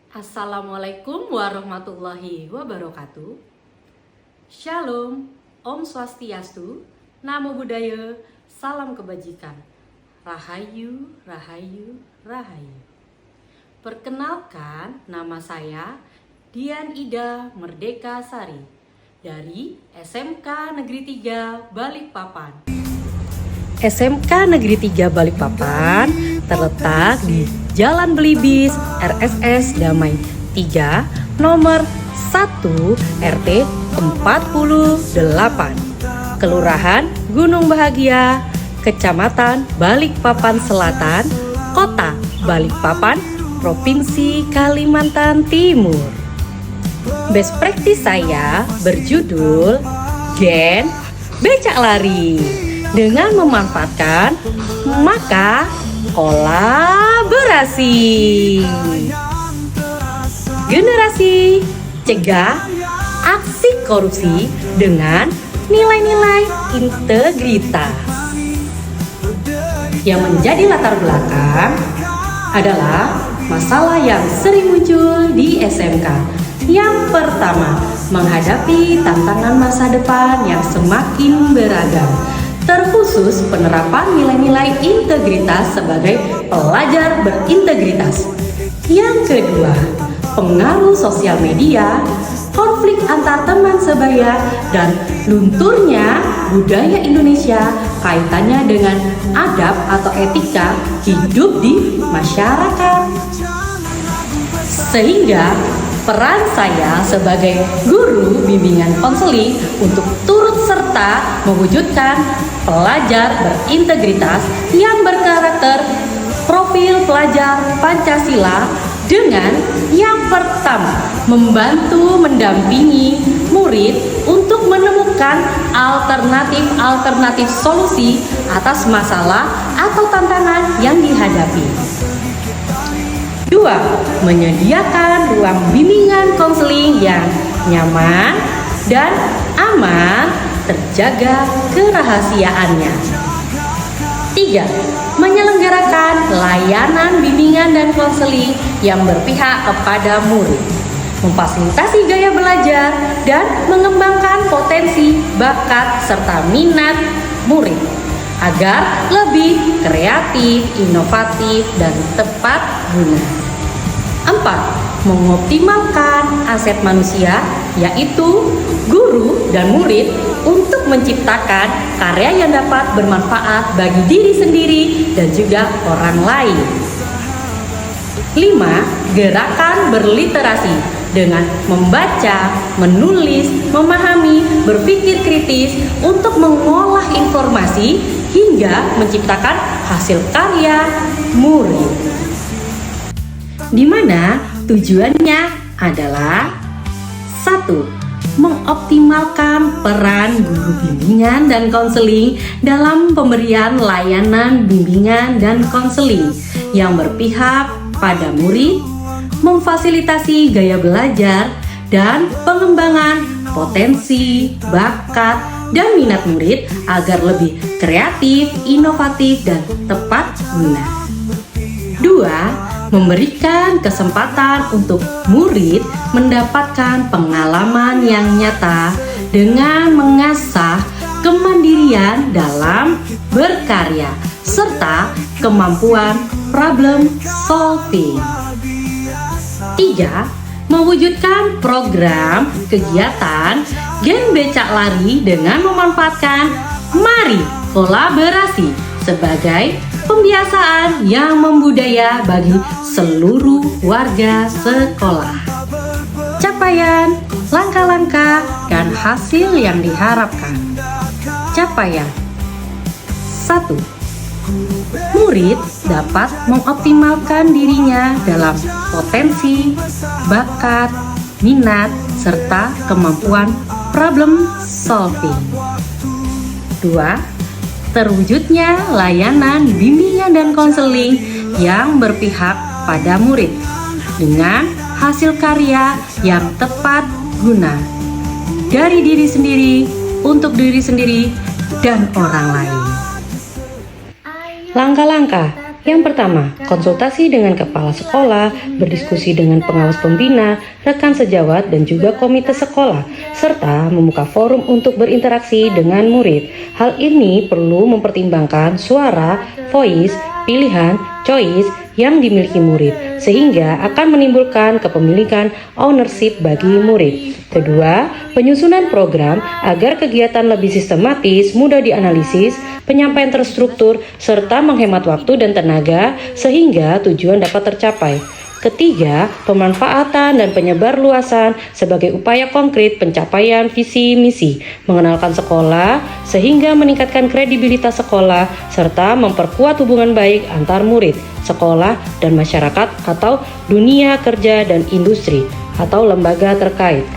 Assalamualaikum warahmatullahi wabarakatuh. Shalom, Om Swastiastu, Namo Buddhaya, Salam Kebajikan. Rahayu, Rahayu, Rahayu. Perkenalkan, nama saya Dian Ida Merdeka Sari dari SMK Negeri 3 Balikpapan. SMK Negeri 3 Balikpapan terletak di Jalan Belibis RSS Damai 3 nomor 1 RT 48 Kelurahan Gunung Bahagia, Kecamatan Balikpapan Selatan, Kota Balikpapan, Provinsi Kalimantan Timur. Best practice saya berjudul Gen Becak Lari dengan memanfaatkan maka kolaborasi. Generasi cegah aksi korupsi dengan nilai-nilai integritas. Yang menjadi latar belakang adalah masalah yang sering muncul di SMK. Yang pertama, menghadapi tantangan masa depan yang semakin beragam, terkhusus penerapan nilai-nilai integritas sebagai pelajar berintegritas. Yang kedua, pengaruh sosial media, konflik antar teman sebaya, dan lunturnya budaya Indonesia kaitannya dengan adab atau etika hidup di masyarakat. Sehingga peran saya sebagai guru bimbingan konseling untuk turut serta mewujudkan pelajar berintegritas yang berkarakter profil pelajar Pancasila dengan yang pertama, membantu mendampingi murid untuk menemukan alternatif solusi atas masalah atau tantangan yang dihadapi. 2. Menyediakan ruang bimbingan konseling yang nyaman dan aman, terjaga kerahasiaannya. 3. Menyelenggarakan layanan bimbingan dan konseling yang berpihak kepada murid, memfasilitasi gaya belajar dan mengembangkan potensi, bakat, serta minat murid agar lebih kreatif, inovatif, dan tepat guna. 4. Mengoptimalkan aset manusia, yaitu guru dan murid, untuk menciptakan karya yang dapat bermanfaat bagi diri sendiri dan juga orang lain. 5. Gerakan berliterasi dengan membaca, menulis, memahami, berpikir kritis untuk mengolah informasi hingga menciptakan hasil karya murid. Di mana tujuannya adalah 1. Mengoptimalkan peran guru bimbingan dan konseling dalam pemberian layanan bimbingan dan konseling yang berpihak pada murid, memfasilitasi gaya belajar dan pengembangan potensi, bakat, dan minat murid agar lebih kreatif, inovatif, dan tepat guna. 2. Memberikan kesempatan untuk murid mendapatkan pengalaman yang nyata dengan mengasah kemandirian dalam berkarya serta kemampuan problem solving. 3. Mewujudkan program kegiatan Gen Becak Lari dengan memanfaatkan mari kolaborasi sebagai pembiasaan yang membudaya bagi seluruh warga sekolah. Capaian, langkah-langkah, dan hasil yang diharapkan. Capaian 1. Murid dapat mengoptimalkan dirinya dalam potensi, bakat, minat, serta kemampuan problem solving. 2. Terwujudnya layanan bimbingan dan konseling yang berpihak pada murid dengan hasil karya yang tepat guna dari diri sendiri, untuk diri sendiri, dan orang lain. Langkah-langkah Yang pertama, konsultasi dengan kepala sekolah, berdiskusi dengan pengawas pembina, rekan sejawat, dan juga komite sekolah, serta membuka forum untuk berinteraksi dengan murid. Hal ini perlu mempertimbangkan suara, voice, pilihan, choice yang dimiliki murid, sehingga akan menimbulkan kepemilikan ownership bagi murid. Kedua, penyusunan program agar kegiatan lebih sistematis, mudah dianalisis, penyampaian terstruktur, serta menghemat waktu dan tenaga sehingga tujuan dapat tercapai. Ketiga, pemanfaatan dan penyebarluasan sebagai upaya konkret pencapaian visi misi, mengenalkan sekolah sehingga meningkatkan kredibilitas sekolah serta memperkuat hubungan baik antar murid, sekolah, dan masyarakat atau dunia kerja dan industri atau lembaga terkait.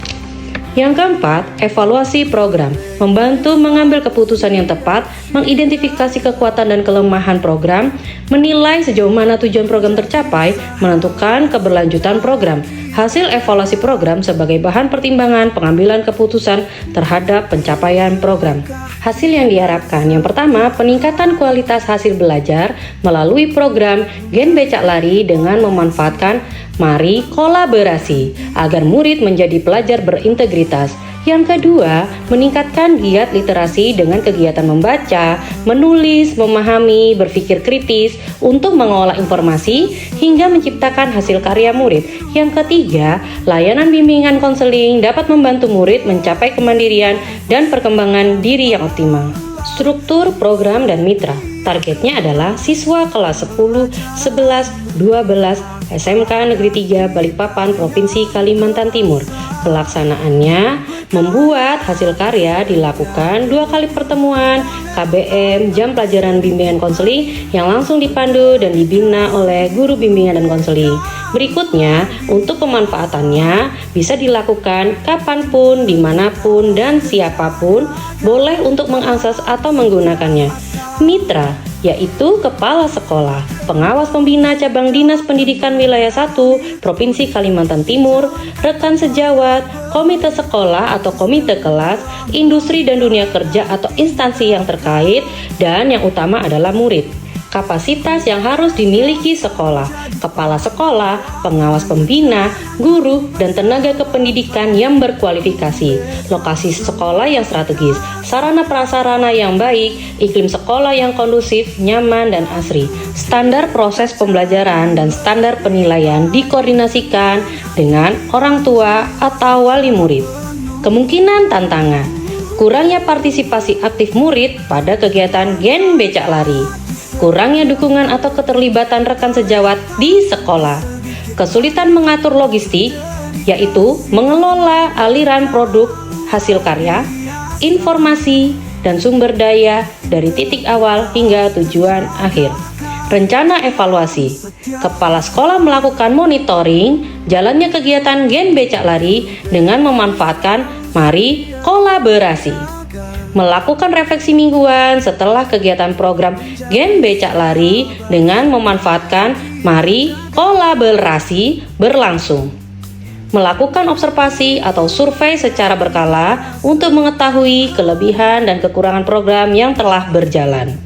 Yang keempat, evaluasi program, membantu mengambil keputusan yang tepat, mengidentifikasi kekuatan dan kelemahan program, menilai sejauh mana tujuan program tercapai, menentukan keberlanjutan program. Hasil evaluasi program sebagai bahan pertimbangan pengambilan keputusan terhadap pencapaian program. Hasil yang diharapkan, yang pertama, peningkatan kualitas hasil belajar melalui program Gen Becak Lari dengan memanfaatkan Mari kolaborasi agar murid menjadi pelajar berintegritas. Yang kedua, meningkatkan giat literasi dengan kegiatan membaca, menulis, memahami, berpikir kritis untuk mengolah informasi hingga menciptakan hasil karya murid. Yang ketiga, layanan bimbingan konseling dapat membantu murid mencapai kemandirian dan perkembangan diri yang optimal. Struktur program dan mitra. Targetnya adalah siswa kelas 10, 11, 12 SMK Negeri 3 Balikpapan Provinsi Kalimantan Timur. Pelaksanaannya membuat hasil karya dilakukan 2 kali pertemuan KBM jam pelajaran bimbingan konseling yang langsung dipandu dan dibina oleh guru bimbingan dan konseling. Berikutnya, untuk pemanfaatannya bisa dilakukan kapanpun, dimanapun, dan siapapun boleh untuk mengakses atau menggunakannya. Mitra, yaitu kepala sekolah, pengawas pembina cabang Dinas Pendidikan Wilayah 1 Provinsi Kalimantan Timur, rekan sejawat, komite sekolah atau komite kelas, industri dan dunia kerja atau instansi yang terkait, dan yang utama adalah murid. Kapasitas yang harus dimiliki sekolah, kepala sekolah, pengawas pembina, guru, dan tenaga kependidikan yang berkualifikasi, lokasi sekolah yang strategis, sarana prasarana yang baik, iklim sekolah yang kondusif, nyaman, dan asri. Standar proses pembelajaran dan standar penilaian dikoordinasikan dengan orang tua atau wali murid. Kemungkinan tantangan, kurangnya partisipasi aktif murid pada kegiatan Gen Becak Lari, kurangnya dukungan atau keterlibatan rekan sejawat di sekolah, kesulitan mengatur logistik, yaitu mengelola aliran produk hasil karya, informasi, dan sumber daya dari titik awal hingga tujuan akhir. Rencana evaluasi, kepala sekolah melakukan monitoring jalannya kegiatan Gen Becak Lari dengan memanfaatkan Mari kolaborasi. Melakukan refleksi mingguan setelah kegiatan program Gen Becak Lari dengan memanfaatkan Mari kolaborasi berlangsung. Melakukan observasi atau survei secara berkala untuk mengetahui kelebihan dan kekurangan program yang telah berjalan.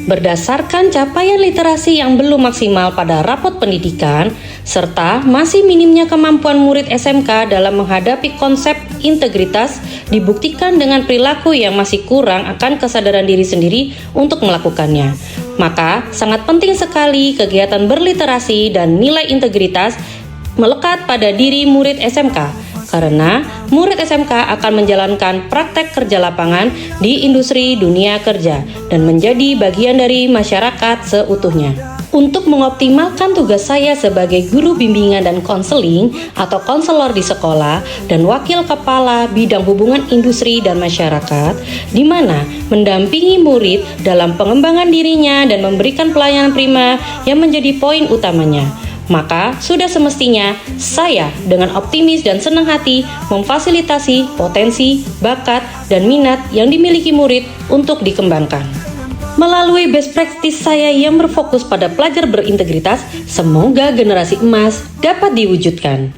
Berdasarkan capaian literasi yang belum maksimal pada rapot pendidikan, serta masih minimnya kemampuan murid SMK dalam menghadapi konsep integritas, dibuktikan dengan perilaku yang masih kurang akan kesadaran diri sendiri untuk melakukannya. Maka, sangat penting sekali kegiatan berliterasi dan nilai integritas melekat pada diri murid SMK. Karena murid SMK akan menjalankan praktek kerja lapangan di industri dunia kerja dan menjadi bagian dari masyarakat seutuhnya. Untuk mengoptimalkan tugas saya sebagai guru bimbingan dan konseling atau konselor di sekolah dan wakil kepala bidang hubungan industri dan masyarakat, di mana mendampingi murid dalam pengembangan dirinya dan memberikan pelayanan prima yang menjadi poin utamanya. Maka sudah semestinya saya dengan optimis dan senang hati memfasilitasi potensi, bakat, dan minat yang dimiliki murid untuk dikembangkan. Melalui best practice saya yang berfokus pada pelajar berintegritas, semoga generasi emas dapat diwujudkan.